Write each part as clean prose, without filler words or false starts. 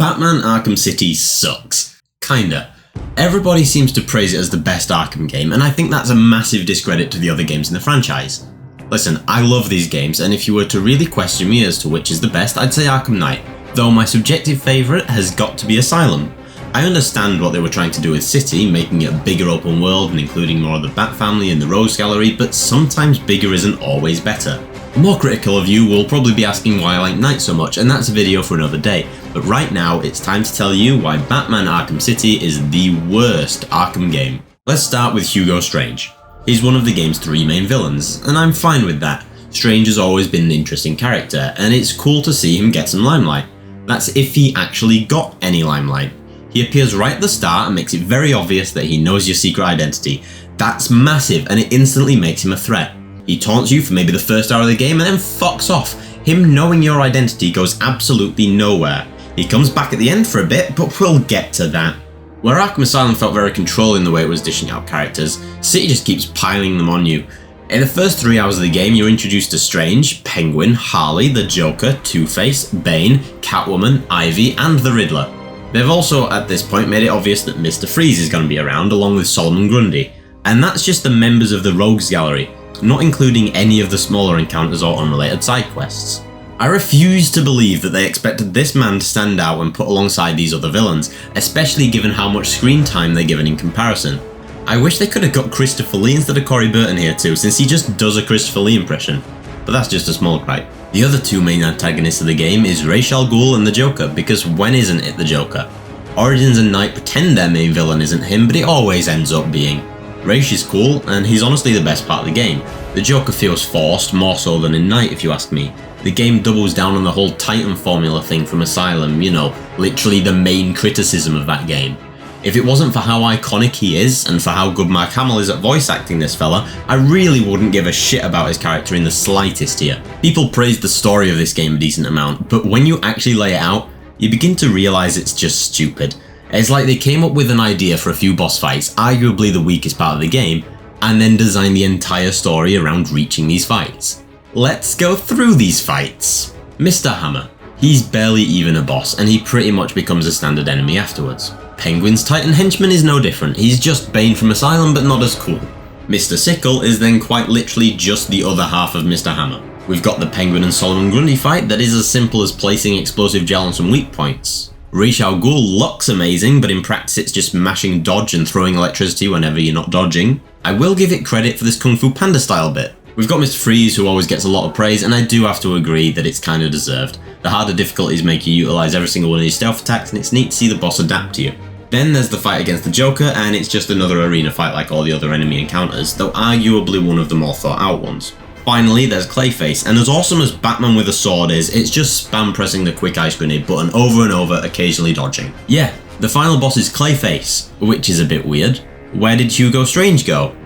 Batman Arkham City sucks. Kinda. Everybody seems to praise it as the best Arkham game, and I think that's a massive discredit to the other games in the franchise. Listen, I love these games, and if you were to really question me as to which is the best, I'd say Arkham Knight, though my subjective favourite has got to be Asylum. I understand what they were trying to do with City, making it a bigger open world and including more of the Bat family in the Rogues Gallery, but sometimes bigger isn't always better. More critical of you will probably be asking why I like Knight so much, and that's a video for another day, but right now it's time to tell you why Batman Arkham City is the worst Arkham game. Let's start with Hugo Strange. He's one of the game's three main villains, and I'm fine with that. Strange has always been an interesting character, and it's cool to see him get some limelight. That's if he actually got any limelight. He appears right at the start and makes it very obvious that he knows your secret identity. That's massive, and it instantly makes him a threat. He taunts you for maybe the first hour of the game and then fucks off. Him knowing your identity goes absolutely nowhere. He comes back at the end for a bit, but we'll get to that. Where Arkham Asylum felt very controlling the way it was dishing out characters, City just keeps piling them on you. In the first 3 hours of the game, you're introduced to Strange, Penguin, Harley, the Joker, Two-Face, Bane, Catwoman, Ivy, and the Riddler. They've also, at this point, made it obvious that Mr. Freeze is going to be around, along with Solomon Grundy. And that's just the members of the Rogues Gallery, not including any of the smaller encounters or unrelated side quests. I refuse to believe that they expected this man to stand out when put alongside these other villains, especially given how much screen time they're given in comparison. I wish they could have got Christopher Lee instead of Corey Burton here too, since he just does a Christopher Lee impression. But that's just a small gripe. The other two main antagonists of the game is Ra's al Ghul and the Joker, because when isn't it the Joker? Origins and Knight pretend their main villain isn't him, but it always ends up being. Ra's is cool, and he's honestly the best part of the game. The Joker feels forced, more so than in Knight if you ask me. The game doubles down on the whole Titan formula thing from Asylum, you know, literally the main criticism of that game. If it wasn't for how iconic he is, and for how good Mark Hamill is at voice acting this fella, I really wouldn't give a shit about his character in the slightest here. People praise the story of this game a decent amount, but when you actually lay it out, you begin to realise it's just stupid. It's like they came up with an idea for a few boss fights, arguably the weakest part of the game, and then designed the entire story around reaching these fights. Let's go through these fights. Mr. Hammer. He's barely even a boss, and he pretty much becomes a standard enemy afterwards. Penguin's Titan henchman is no different, he's just Bane from Asylum but not as cool. Mr. Sickle is then quite literally just the other half of Mr. Hammer. We've got the Penguin and Solomon Grundy fight that is as simple as placing explosive gel on some weak points. Ra's al Ghul looks amazing, but in practice it's just mashing dodge and throwing electricity whenever you're not dodging. I will give it credit for this Kung Fu Panda style bit. We've got Mr. Freeze, who always gets a lot of praise, and I do have to agree that it's kinda deserved. The harder difficulties make you utilise every single one of your stealth attacks, and it's neat to see the boss adapt to you. Then there's the fight against the Joker, and it's just another arena fight like all the other enemy encounters, though arguably one of the more thought out ones. Finally, there's Clayface, and as awesome as Batman with a sword is, it's just spam pressing the quick ice grenade button over and over, occasionally dodging. Yeah, the final boss is Clayface, which is a bit weird. Where did Hugo Strange go?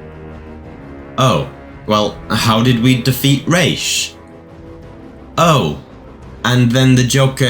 Oh, well, how did we defeat Ra's? Oh, and then the Joker,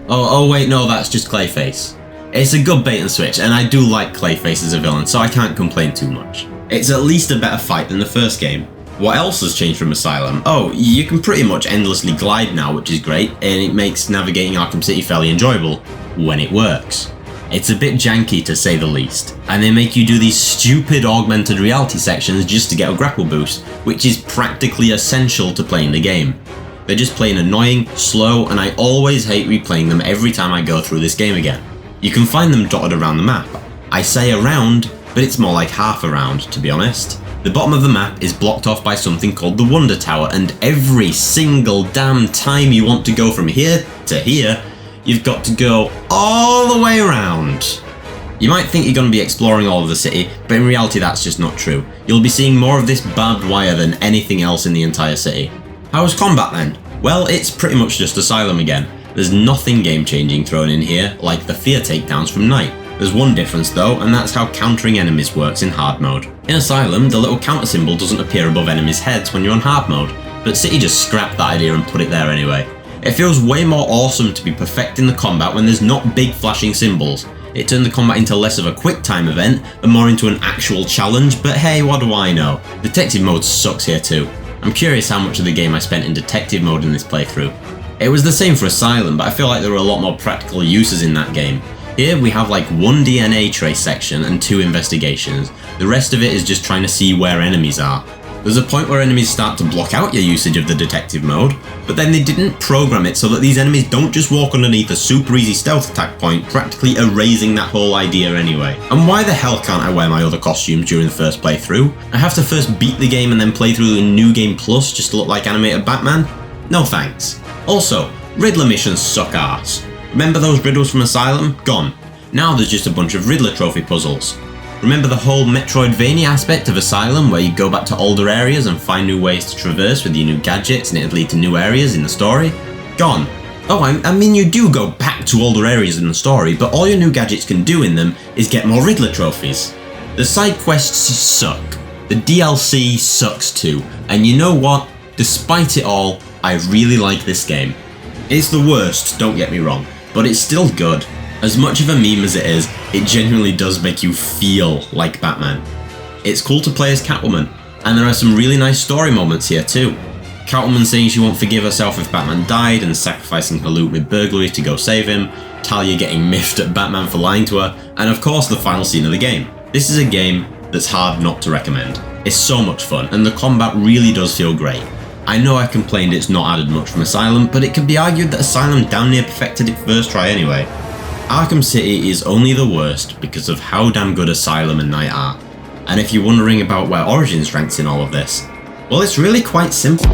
oh wait, no, that's just Clayface. It's a good bait and switch, and I do like Clayface as a villain, so I can't complain too much. It's at least a better fight than the first game. What else has changed from Asylum? Oh, you can pretty much endlessly glide now, which is great, and it makes navigating Arkham City fairly enjoyable, when it works. It's a bit janky to say the least, and they make you do these stupid augmented reality sections just to get a grapple boost, which is practically essential to playing the game. They're just plain annoying, slow, and I always hate replaying them every time I go through this game again. You can find them dotted around the map. I say around, but it's more like half around, to be honest. The bottom of the map is blocked off by something called the Wonder Tower, and every single damn time you want to go from here to here, you've got to go all the way around. You might think you're going to be exploring all of the city, but in reality that's just not true. You'll be seeing more of this barbed wire than anything else in the entire city. How was combat then? Well, it's pretty much just Asylum again. There's nothing game-changing thrown in here, like the fear takedowns from Knight. There's one difference though, and that's how countering enemies works in hard mode. In Asylum, the little counter symbol doesn't appear above enemies' heads when you're on hard mode, but City just scrapped that idea and put it there anyway. It feels way more awesome to be perfecting the combat when there's not big flashing symbols. It turned the combat into less of a quick time event and more into an actual challenge, but hey, what do I know? Detective mode sucks here too. I'm curious how much of the game I spent in detective mode in this playthrough. It was the same for Asylum, but I feel like there were a lot more practical uses in that game. Here we have like one DNA trace section and 2 investigations. The rest of it is just trying to see where enemies are. There's a point where enemies start to block out your usage of the detective mode, but then they didn't program it so that these enemies don't just walk underneath a super easy stealth attack point, practically erasing that whole idea anyway. And why the hell can't I wear my other costumes during the first playthrough? I have to first beat the game and then play through a New Game Plus just to look like animated Batman? No thanks. Also, Riddler missions suck arse. Remember those riddles from Asylum? Gone. Now there's just a bunch of Riddler trophy puzzles. Remember the whole Metroidvania aspect of Asylum where you go back to older areas and find new ways to traverse with your new gadgets and it'd lead to new areas in the story? Gone. Oh, I mean you do go back to older areas in the story, but all your new gadgets can do in them is get more Riddler trophies. The side quests suck. The DLC sucks too. And you know what? Despite it all, I really like this game. It's the worst, don't get me wrong, but it's still good. As much of a meme as it is, it genuinely does make you feel like Batman. It's cool to play as Catwoman, and there are some really nice story moments here too. Catwoman saying she won't forgive herself if Batman died and sacrificing her loot with burglary to go save him, Talia getting miffed at Batman for lying to her, and of course the final scene of the game. This is a game that's hard not to recommend. It's so much fun, and the combat really does feel great. I know I complained it's not added much from Asylum, but it can be argued that Asylum damn near perfected it first try anyway. Arkham City is only the worst because of how damn good Asylum and Knight are. And if you're wondering about where Origins ranks in all of this, well, it's really quite simple.